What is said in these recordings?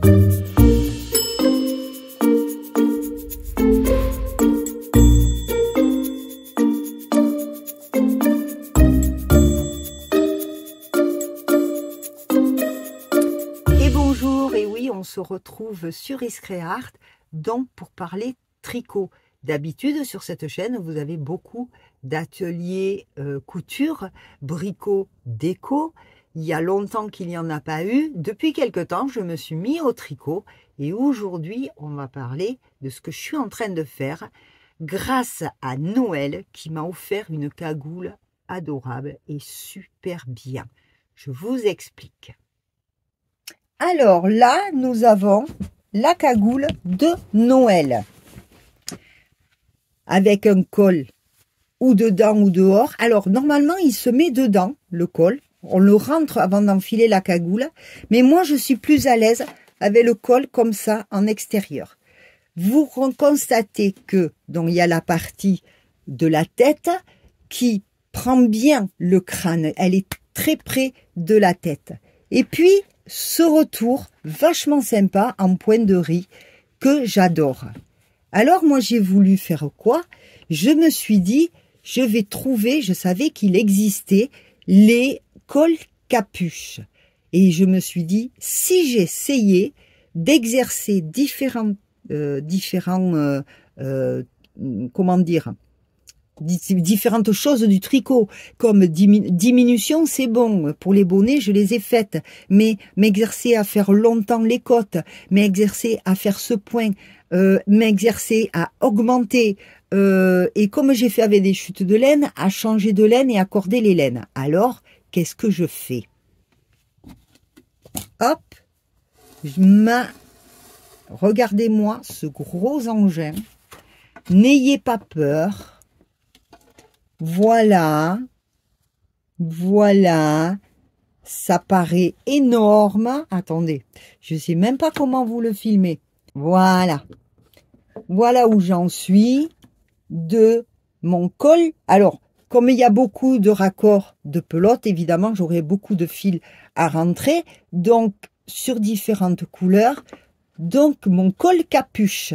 On se retrouve sur Iscréart, donc pour parler tricot. D'habitude, sur cette chaîne, vous avez beaucoup d'ateliers couture, bricot, déco. Il y a longtemps qu'il n'y en a pas eu. Depuis quelque temps, je me suis mis au tricot. Et aujourd'hui, on va parler de ce que je suis en train de faire grâce à Noël qui m'a offert une cagoule adorable et super bien. Je vous explique. Alors là, nous avons la cagoule de Noël avec un col ou dedans ou dehors. Alors normalement, il se met dedans, le col. On le rentre avant d'enfiler la cagoule. Mais moi, je suis plus à l'aise avec le col comme ça en extérieur. Vous constatez que donc il y a la partie de la tête qui prend bien le crâne. Elle est très près de la tête. Et puis, ce retour vachement sympa en pointe de riz que j'adore. Alors moi j'ai voulu faire quoi? Je me suis dit je vais trouver, je savais qu'il existait les cols capuches et je me suis dit si j'essayais d'exercer différentes choses du tricot, comme diminution, c'est bon, pour les bonnets, je les ai faites, mais m'exercer à faire longtemps les côtes, m'exercer à faire ce point, m'exercer à augmenter, et comme j'ai fait avec des chutes de laine, à changer de laine et à corder les laines. Alors, qu'est-ce que je fais? Hop, regardez-moi ce gros engin, n'ayez pas peur. Voilà, voilà, ça paraît énorme. Attendez, je ne sais même pas comment vous le filmez. Voilà, voilà où j'en suis de mon col. Alors, comme il y a beaucoup de raccords de pelote, évidemment, j'aurai beaucoup de fils à rentrer, donc sur différentes couleurs. Donc, mon col capuche.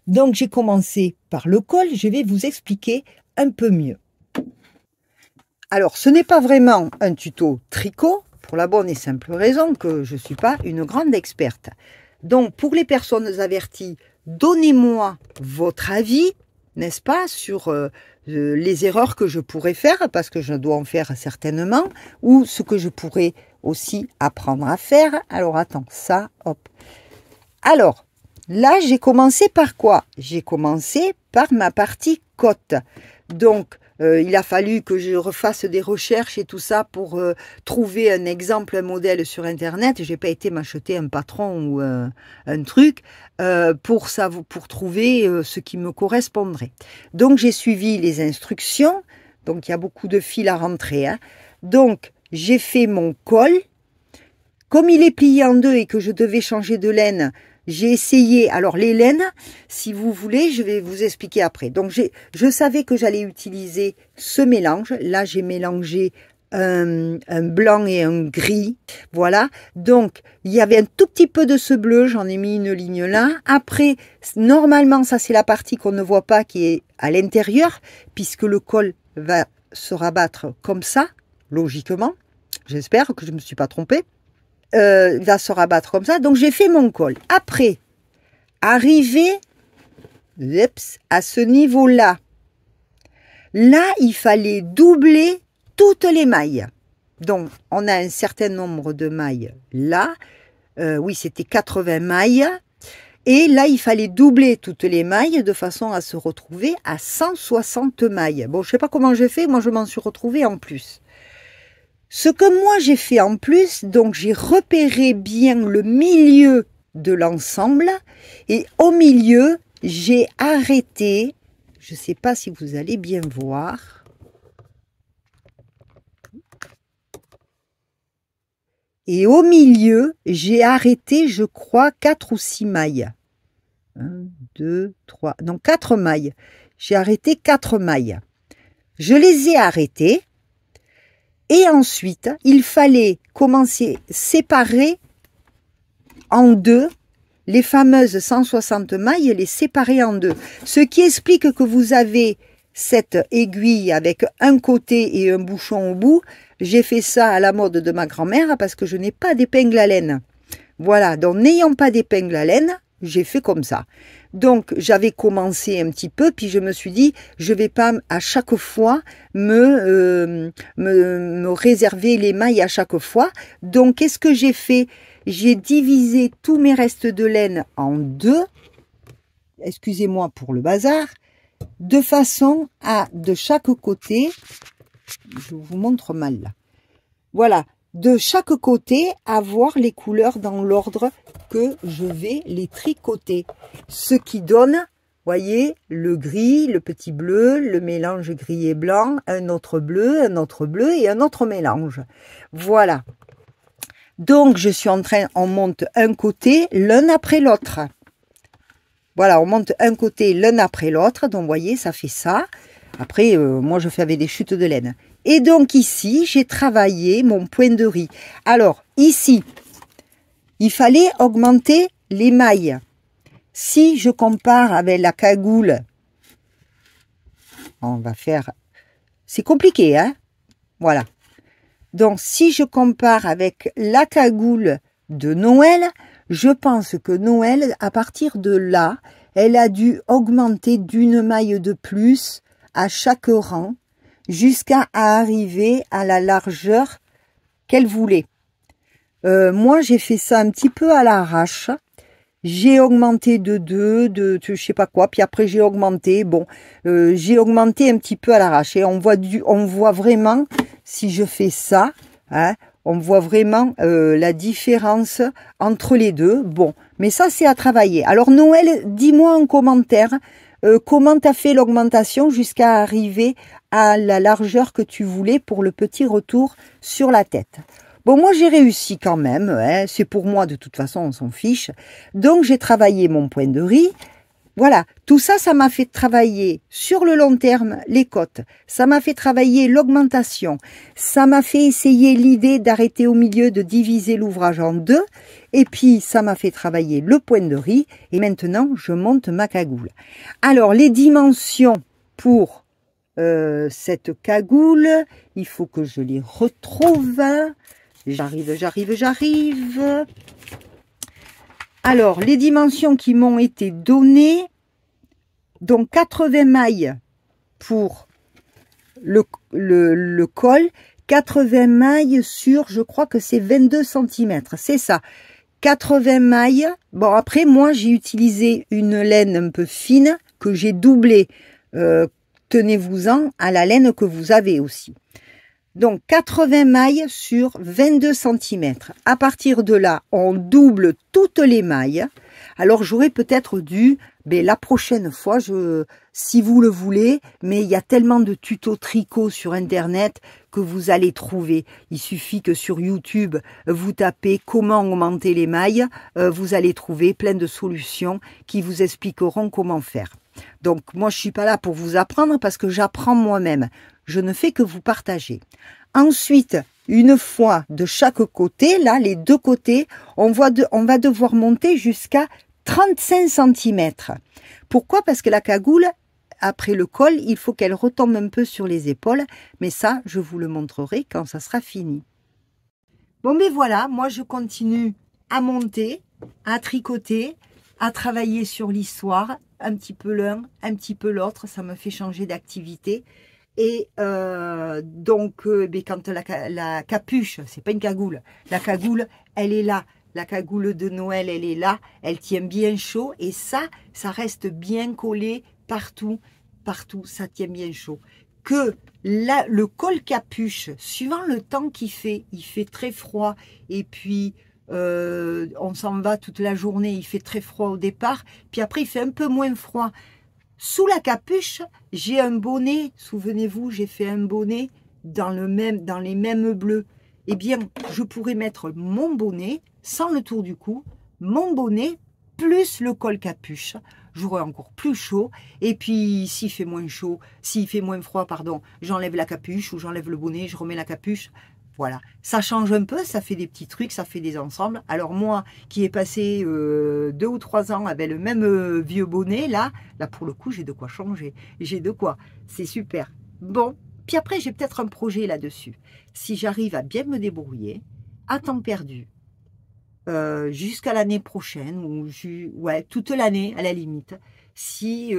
Donc, j'ai commencé par le col, je vais vous expliquer un peu mieux. Alors, ce n'est pas vraiment un tuto tricot, pour la bonne et simple raison que je ne suis pas une grande experte. Donc, pour les personnes averties, donnez-moi votre avis, n'est-ce pas, sur les erreurs que je pourrais faire, parce que je dois en faire certainement, ou ce que je pourrais aussi apprendre à faire. Alors, attends, ça, hop. Alors, là, j'ai commencé par quoi? J'ai commencé par ma partie côte. Donc, il a fallu que je refasse des recherches et tout ça pour trouver un exemple, un modèle sur Internet. J'ai pas été m'acheter un patron ou un truc pour trouver ce qui me correspondrait. Donc, j'ai suivi les instructions. Donc, il y a beaucoup de fils à rentrer. Hein. Donc, j'ai fait mon col. Comme il est plié en deux et que je devais changer de laine, j'ai essayé, alors les laines, si vous voulez, je vais vous expliquer après. Donc, je savais que j'allais utiliser ce mélange. Là, j'ai mélangé un blanc et un gris. Voilà. Donc, il y avait un tout petit peu de ce bleu. J'en ai mis une ligne là. Après, normalement, ça, c'est la partie qu'on ne voit pas qui est à l'intérieur, puisque le col va se rabattre comme ça, logiquement. J'espère que je ne me suis pas trompée. Va se rabattre comme ça. Donc, j'ai fait mon col. Après, arrivé à ce niveau-là, là, il fallait doubler toutes les mailles. Donc, on a un certain nombre de mailles là. Oui, c'était 80 mailles. Et là, il fallait doubler toutes les mailles de façon à se retrouver à 160 mailles. Bon, je ne sais pas comment j'ai fait. Moi, je m'en suis retrouvée en plus. Ce que moi j'ai fait en plus, donc j'ai repéré bien le milieu de l'ensemble et au milieu, j'ai arrêté, je ne sais pas si vous allez bien voir, et au milieu, j'ai arrêté, je crois, 4 ou 6 mailles. 1, 2, 3, non 4 mailles. J'ai arrêté 4 mailles. Je les ai arrêtées. Et ensuite, il fallait commencer séparer en deux les fameuses 160 mailles, les séparer en deux. Ce qui explique que vous avez cette aiguille avec un côté et un bouchon au bout. J'ai fait ça à la mode de ma grand-mère parce que je n'ai pas d'épingle à laine. Voilà, donc n'ayant pas d'épingle à laine, j'ai fait comme ça. Donc j'avais commencé un petit peu, puis je me suis dit, je vais pas à chaque fois me réserver les mailles à chaque fois. Donc qu'est-ce que j'ai fait? J'ai divisé tous mes restes de laine en deux, excusez-moi pour le bazar, de façon à, de chaque côté, je vous montre mal là, voilà, de chaque côté, avoir les couleurs dans l'ordre que je vais les tricoter. Ce qui donne, voyez, le gris, le petit bleu, le mélange gris et blanc, un autre bleu et un autre mélange. Voilà. Donc, je suis en train, on monte un côté, l'un après l'autre. Voilà, on monte un côté, l'un après l'autre. Donc, vous voyez, ça fait ça. Après, moi, je fais avec des chutes de laine. Et donc, ici, j'ai travaillé mon point de riz. Alors, ici, il fallait augmenter les mailles. Si je compare avec la cagoule, on va faire... C'est compliqué, hein? Voilà. Donc, si je compare avec la cagoule de Noël, je pense que Noël, à partir de là, elle a dû augmenter d'une maille de plus à chaque rang, jusqu'à arriver à la largeur qu'elle voulait. Moi, j'ai fait ça un petit peu à l'arrache. J'ai augmenté de 2, de je sais pas quoi, puis après j'ai augmenté. Bon, j'ai augmenté un petit peu à l'arrache. Et on voit vraiment, si je fais ça, hein, on voit vraiment la différence entre les deux. Bon, mais ça c'est à travailler. Alors Noël, dis-moi en commentaire comment tu as fait l'augmentation jusqu'à arriver à la largeur que tu voulais pour le petit retour sur la tête. Bon, moi, j'ai réussi quand même. Hein, c'est pour moi, de toute façon, on s'en fiche. Donc, j'ai travaillé mon point de riz. Voilà, tout ça, ça m'a fait travailler sur le long terme les côtes. Ça m'a fait travailler l'augmentation. Ça m'a fait essayer l'idée d'arrêter au milieu, de diviser l'ouvrage en deux. Et puis, ça m'a fait travailler le point de riz. Et maintenant, je monte ma cagoule. Alors, les dimensions pour cette cagoule, il faut que je les retrouve. J'arrive. Alors, les dimensions qui m'ont été données, donc 80 mailles pour le col, 80 mailles sur, je crois que c'est 22 cm, c'est ça. 80 mailles, bon après moi j'ai utilisé une laine un peu fine que j'ai doublée, tenez-vous-en à la laine que vous avez aussi. Donc 80 mailles sur 22 cm. À partir de là, on double toutes les mailles. Alors j'aurais peut-être dû, mais la prochaine fois, si vous le voulez, mais il y a tellement de tutos tricot sur internet que vous allez trouver. Il suffit que sur YouTube, vous tapez comment augmenter les mailles, vous allez trouver plein de solutions qui vous expliqueront comment faire. Donc moi je suis pas là pour vous apprendre parce que j'apprends moi-même. Je ne fais que vous partager. Ensuite, une fois de chaque côté, là, les deux côtés, on va devoir monter jusqu'à 35 cm. Pourquoi? Parce que la cagoule, après le col, il faut qu'elle retombe un peu sur les épaules. Mais ça, je vous le montrerai quand ça sera fini. Bon, mais voilà, moi je continue à monter, à tricoter, à travailler sur l'histoire. Un petit peu l'un, un petit peu l'autre. Ça me fait changer d'activité. Et donc, quand la capuche, c'est pas une cagoule, la cagoule, elle est là. La cagoule de Noël, elle est là, elle tient bien chaud. Et ça reste bien collé partout, ça tient bien chaud. Que là, le col capuche, suivant le temps qu'il fait, il fait très froid. Et puis, on s'en va toute la journée, il fait très froid au départ. Puis après, il fait un peu moins froid. Sous la capuche, j'ai un bonnet. Souvenez-vous, j'ai fait un bonnet dans les mêmes bleus. Eh bien, je pourrais mettre mon bonnet sans le tour du cou, mon bonnet plus le col capuche. J'aurai encore plus chaud. Et puis, s'il fait moins froid, pardon, j'enlève la capuche ou j'enlève le bonnet, je remets la capuche. Voilà, ça change un peu, ça fait des petits trucs, ça fait des ensembles. Alors moi, qui ai passé 2 ou 3 ans avec le même vieux bonnet, là pour le coup, j'ai de quoi changer. J'ai de quoi, c'est super. Bon, puis après, j'ai peut-être un projet là-dessus. Si j'arrive à bien me débrouiller, à temps perdu, jusqu'à l'année prochaine, ou ouais, toute l'année à la limite, si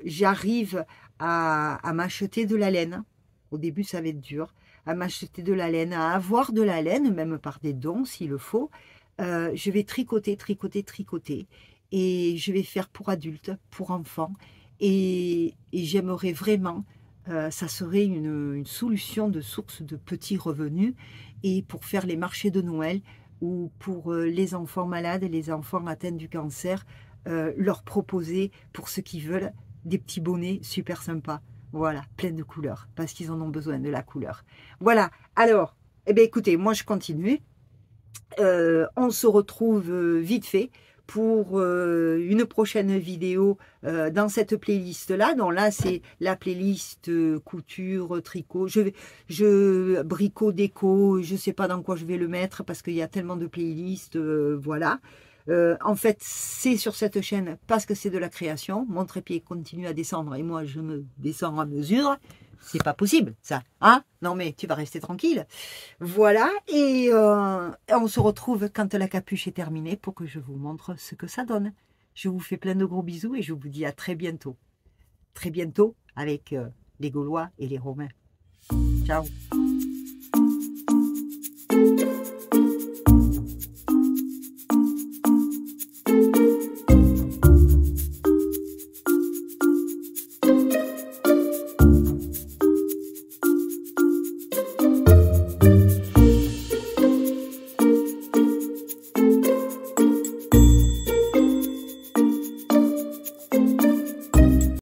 j'arrive à m'acheter de la laine, au début ça va être dur, à m'acheter de la laine, à avoir de la laine, même par des dons s'il le faut, je vais tricoter, tricoter, tricoter, et je vais faire pour adultes, pour enfants, et j'aimerais vraiment, ça serait une solution de source de petits revenus, et pour faire les marchés de Noël, ou pour les enfants malades et les enfants atteints du cancer, leur proposer, pour ceux qui veulent, des petits bonnets super sympas. Voilà, plein de couleurs, parce qu'ils en ont besoin de la couleur. Voilà, alors, eh bien, écoutez, moi je continue. On se retrouve vite fait pour une prochaine vidéo dans cette playlist là. Donc là c'est la playlist couture, tricot, bricot, déco, je sais pas dans quoi je vais le mettre parce qu'il y a tellement de playlists, voilà. En fait c'est sur cette chaîne parce que c'est de la création, mon trépied continue à descendre et moi je me descends à mesure. C'est pas possible ça, hein? Non mais tu vas rester tranquille. Voilà, et on se retrouve quand la capuche est terminée pour que je vous montre ce que ça donne. Je vous fais plein de gros bisous et je vous dis à très bientôt. Très bientôt avec les Gaulois et les Romains. Ciao!